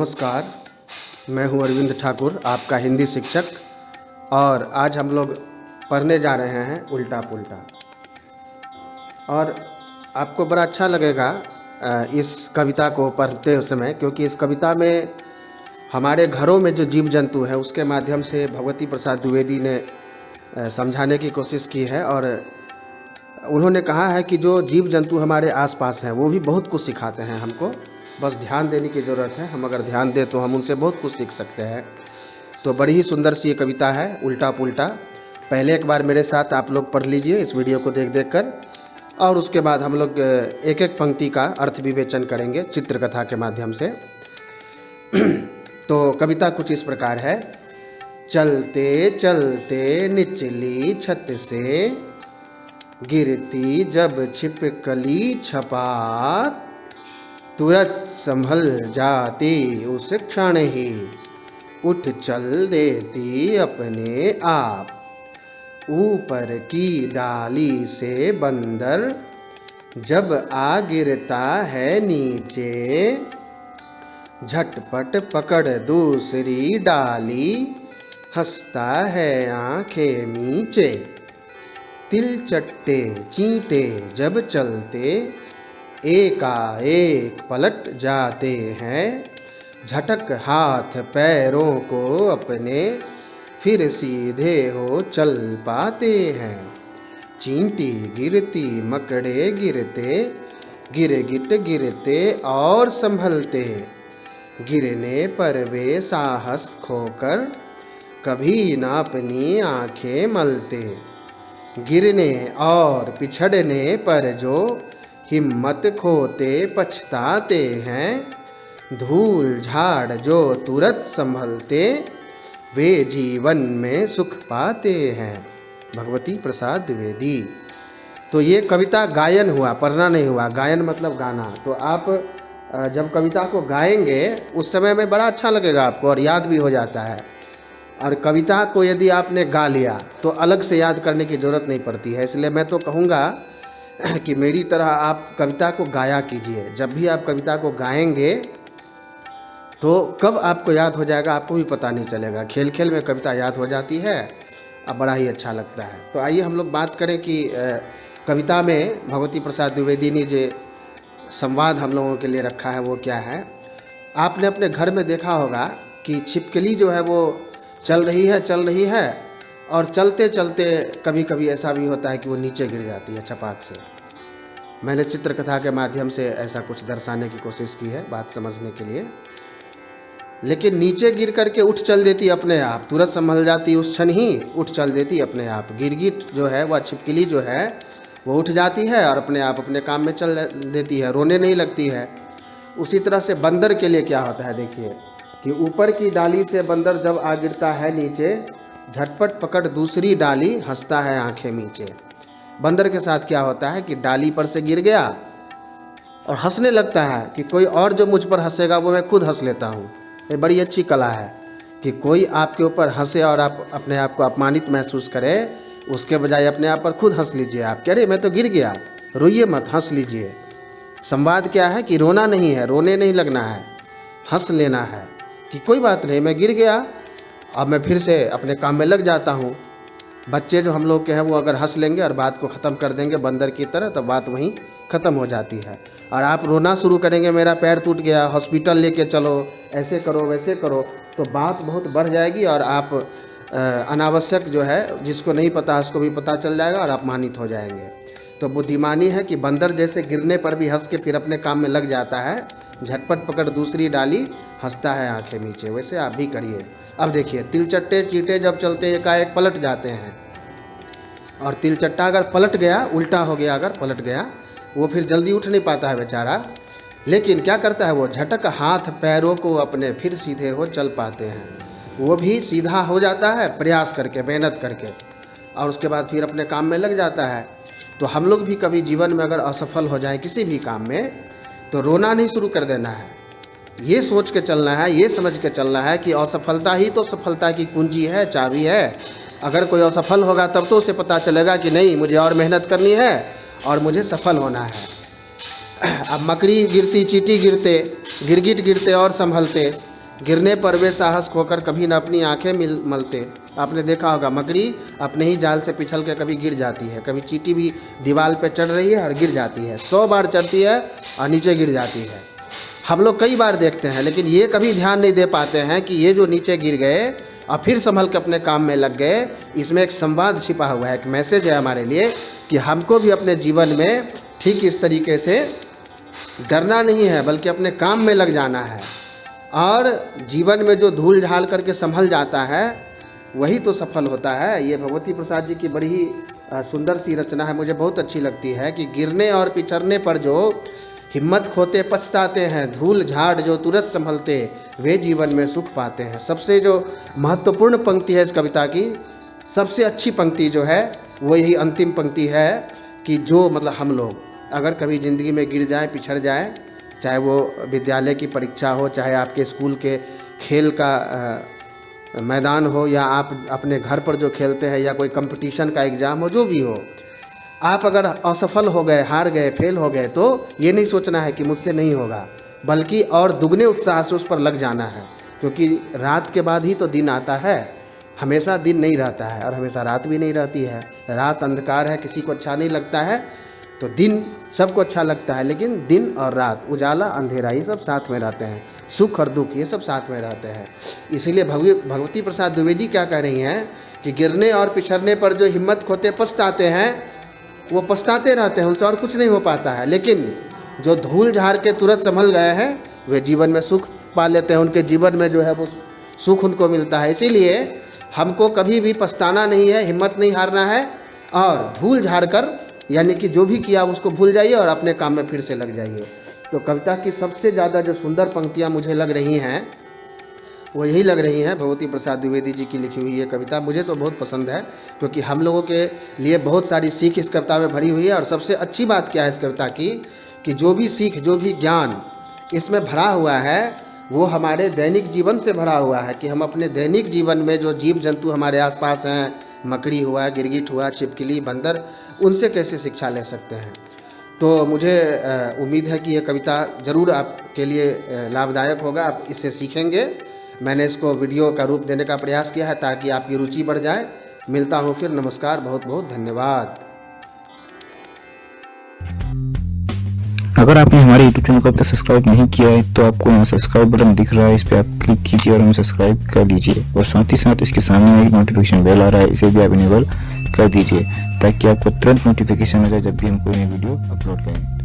नमस्कार, मैं हूं अरविंद ठाकुर, आपका हिंदी शिक्षक। और आज हम लोग पढ़ने जा रहे हैं उल्टा पुल्टा। और आपको बड़ा अच्छा लगेगा इस कविता को पढ़ते समय, क्योंकि इस कविता में हमारे घरों में जो जीव जंतु हैं उसके माध्यम से भगवती प्रसाद द्विवेदी ने समझाने की कोशिश की है। और उन्होंने कहा है कि जो जीव जंतु हमारे आसपास हैं वो भी बहुत कुछ सिखाते हैं हमको, बस ध्यान देने की ज़रूरत है। हम अगर ध्यान दें तो हम उनसे बहुत कुछ सीख सकते हैं। तो बड़ी ही सुंदर सी ये कविता है उल्टा पुल्टा। पहले एक बार मेरे साथ आप लोग पढ़ लीजिए इस वीडियो को देख देख कर, और उसके बाद हम लोग एक एक पंक्ति का अर्थ विवेचन करेंगे चित्रकथा के माध्यम से। तो कविता कुछ इस प्रकार है। चलते चलते निचली छत से गिरती जब छिपकली छपाक, तुरंत संभल जाती उस क्षण ही, उठ चल देती अपने आप। ऊपर की डाली से बंदर जब आ गिरता है नीचे, झटपट पकड़ दूसरी डाली, हंसता है आंखें नीचे। तिलचट्टे चींटे जब चलते एकाएक पलट जाते हैं, झटक हाथ पैरों को अपने फिर सीधे हो चल पाते हैं। चींटी गिरती मकड़े गिरते, गिरगिट गिरते और संभलते, गिरने पर वे साहस खोकर कभी ना अपनी आंखें मलते। गिरने और पिछड़ने पर जो हिम्मत खोते पछताते हैं, धूल झाड़ जो तुरंत संभलते, वे जीवन में सुख पाते हैं। भगवती प्रसाद द्विवेदी। तो ये कविता गायन हुआ, पढ़ना नहीं हुआ। गायन मतलब गाना। तो आप जब कविता को गाएंगे उस समय में बड़ा अच्छा लगेगा आपको और याद भी हो जाता है। और कविता को यदि आपने गा लिया तो अलग से याद करने की ज़रूरत नहीं पड़ती है। इसलिए मैं तो कहूँगा कि मेरी तरह आप कविता को गाया कीजिए। जब भी आप कविता को गाएंगे तो कब आपको याद हो जाएगा आपको भी पता नहीं चलेगा। खेल खेल में कविता याद हो जाती है, अब बड़ा ही अच्छा लगता है। तो आइए हम लोग बात करें कि कविता में भगवती प्रसाद द्विवेदी ने जो संवाद हम लोगों के लिए रखा है वो क्या है। आपने अपने घर में देखा होगा कि छिपकली जो है वो चल रही है और चलते चलते कभी कभी ऐसा भी होता है कि वो नीचे गिर जाती है छपाक से। मैंने चित्रकथा के माध्यम से ऐसा कुछ दर्शाने की कोशिश की है बात समझने के लिए। लेकिन नीचे गिर करके उठ चल देती अपने आप, तुरंत संभल जाती उस क्षण ही, उठ चल देती अपने आप। गिरगिट जो है वह छिपकली जो है वो उठ जाती है और अपने आप अपने काम में चल देती है, रोने नहीं लगती है। उसी तरह से बंदर के लिए क्या होता है देखिए कि ऊपर की डाली से बंदर जब आ गिरता है नीचे, झटपट पकड़ दूसरी डाली, हंसता है आंखें नीचे। बंदर के साथ क्या होता है कि डाली पर से गिर गया और हंसने लगता है कि कोई और जो मुझ पर हंसेगा वो मैं खुद हंस लेता हूँ। ये बड़ी अच्छी कला है कि कोई आपके ऊपर हंसे और आप अपने आप को अपमानित महसूस करें, उसके बजाय अपने आप पर खुद हंस लीजिए। आप कह रहे मैं तो गिर गया, रोइए मत, हंस लीजिए। संवाद क्या है कि रोना नहीं है, रोने नहीं लगना है, हंस लेना है कि कोई बात नहीं, मैं गिर गया, अब मैं फिर से अपने काम में लग जाता हूँ। बच्चे जो हम लोग के हैं वो अगर हंस लेंगे और बात को ख़त्म कर देंगे बंदर की तरह, तो बात वहीं ख़त्म हो जाती है। और आप रोना शुरू करेंगे, मेरा पैर टूट गया, हॉस्पिटल लेके चलो, ऐसे करो वैसे करो, तो बात बहुत बढ़ जाएगी और आप अनावश्यक जो है जिसको नहीं पता उसको भी पता चल जाएगा और अपमानित हो जाएंगे। तो बुद्धिमानी है कि बंदर जैसे गिरने पर भी हंस के फिर अपने काम में लग जाता है, झटपट पकड़ दूसरी डाली, हंसता है आंखें नीचे। वैसे आप भी करिए। अब देखिए, तिलचट्टे चींटे जब चलते एकाएक पलट जाते हैं, और तिलचट्टा अगर पलट गया, उल्टा हो गया, अगर पलट गया, वो फिर जल्दी उठ नहीं पाता है बेचारा। लेकिन क्या करता है वो, झटक हाथ पैरों को अपने फिर सीधे हो चल पाते हैं। वो भी सीधा हो जाता है प्रयास करके, मेहनत करके, और उसके बाद फिर अपने काम में लग जाता है। तो हम लोग भी कभी जीवन में अगर असफल हो जाए किसी भी काम में तो रोना नहीं शुरू कर देना है। ये सोच के चलना है, ये समझ के चलना है कि असफलता ही तो सफलता की कुंजी है, चाबी है। अगर कोई असफल होगा तब तो उसे पता चलेगा कि नहीं, मुझे और मेहनत करनी है और मुझे सफल होना है। अब मकड़ी गिरती, चींटी गिरते, गिरगिट गिरते और संभलते, गिरने पर वे साहस खोकर कभी न अपनी आंखें मलते। आपने देखा होगा मकड़ी अपने ही जाल से पिछल के कभी गिर जाती है, कभी चींटी भी दीवार पे चढ़ रही है और गिर जाती है, 100 बार चढ़ती है और नीचे गिर जाती है। हम लोग कई बार देखते हैं, लेकिन ये कभी ध्यान नहीं दे पाते हैं कि ये जो नीचे गिर गए और फिर संभल के अपने काम में लग गए, इसमें एक संवाद छिपा हुआ है, एक मैसेज है हमारे लिए कि हमको भी अपने जीवन में ठीक इस तरीके से डरना नहीं है, बल्कि अपने काम में लग जाना है। और जीवन में जो धूल झाल करके संभल जाता है वही तो सफल होता है। ये भगवती प्रसाद जी की बड़ी ही सुंदर सी रचना है, मुझे बहुत अच्छी लगती है कि गिरने और पिछड़ने पर जो हिम्मत खोते पछताते हैं, धूल झाड़ जो तुरंत संभलते वे जीवन में सुख पाते हैं। सबसे जो महत्वपूर्ण पंक्ति है इस कविता की, सबसे अच्छी पंक्ति जो है वो यही अंतिम पंक्ति है कि जो मतलब हम लोग अगर कभी ज़िंदगी में गिर जाए, पिछड़ जाए, चाहे वो विद्यालय की परीक्षा हो, चाहे आपके स्कूल के खेल का मैदान हो, या आप अपने घर पर जो खेलते हैं, या कोई कंपटीशन का एग्ज़ाम हो, जो भी हो, आप अगर असफल हो गए, हार गए, फेल हो गए, तो ये नहीं सोचना है कि मुझसे नहीं होगा, बल्कि और दुगने उत्साह से उस पर लग जाना है। क्योंकि रात के बाद ही तो दिन आता है, हमेशा दिन नहीं रहता है और हमेशा रात भी नहीं रहती है। रात अंधकार है, किसी को अच्छा नहीं लगता है, तो दिन सबको अच्छा लगता है, लेकिन दिन और रात, उजाला अंधेरा, ये सब साथ में रहते हैं, सुख और दुख ये सब साथ में रहते हैं। इसीलिए भगवती प्रसाद द्विवेदी क्या कह रही हैं कि गिरने और पिछड़ने पर जो हिम्मत खोते पछताते हैं, वो पछताते रहते हैं, उनसे और कुछ नहीं हो पाता है, लेकिन जो धूल झाड़ के तुरंत संभल गए हैं वे जीवन में सुख पा लेते हैं, उनके जीवन में जो है वो सुख उनको मिलता है। इसीलिए हमको कभी भी पछताना नहीं है, हिम्मत नहीं हारना है, और धूल झाड़ कर यानी कि जो भी किया उसको भूल जाइए और अपने काम में फिर से लग जाइए। तो कविता की सबसे ज़्यादा जो सुंदर पंक्तियाँ मुझे लग रही हैं वो यही लग रही हैं, भगवती प्रसाद द्विवेदी जी की लिखी हुई ये कविता मुझे तो बहुत पसंद है, क्योंकि हम लोगों के लिए बहुत सारी सीख इस कविता में भरी हुई है। और सबसे अच्छी बात क्या है इस कविता की कि जो भी सीख, जो भी ज्ञान इसमें भरा हुआ है वो हमारे दैनिक जीवन से भरा हुआ है, कि हम अपने दैनिक जीवन में जो जीव जंतु हमारे आसपास हैं, मकड़ी हुआ, गिरगिट हुआ, छिपकली, बंदर, उनसे कैसे शिक्षा ले सकते हैं। तो मुझे उम्मीद है कि ये कविता ज़रूर आपके लिए लाभदायक होगा, आप इससे सीखेंगे। मैंने इसको वीडियो का रूप देने का प्रयास किया है ताकि आपकी रुचि बढ़ जाए। मिलता हूँ फिर, नमस्कार, बहुत बहुत धन्यवाद। अगर आपने हमारे YouTube चैनल को अब तक सब्सक्राइब नहीं किया है तो आपको यहाँ सब्सक्राइब बटन दिख रहा है, इस पर आप क्लिक कीजिए और हमें सब्सक्राइब कर लीजिए। और साथ ही साथ इसके सामने एक नोटिफिकेशन बेल आ रहा है, इसे भी आप इनेबल कर दीजिए ताकि आपको तुरंत नोटिफिकेशन मिले जब भी हम कोई नई वीडियो अपलोड करें।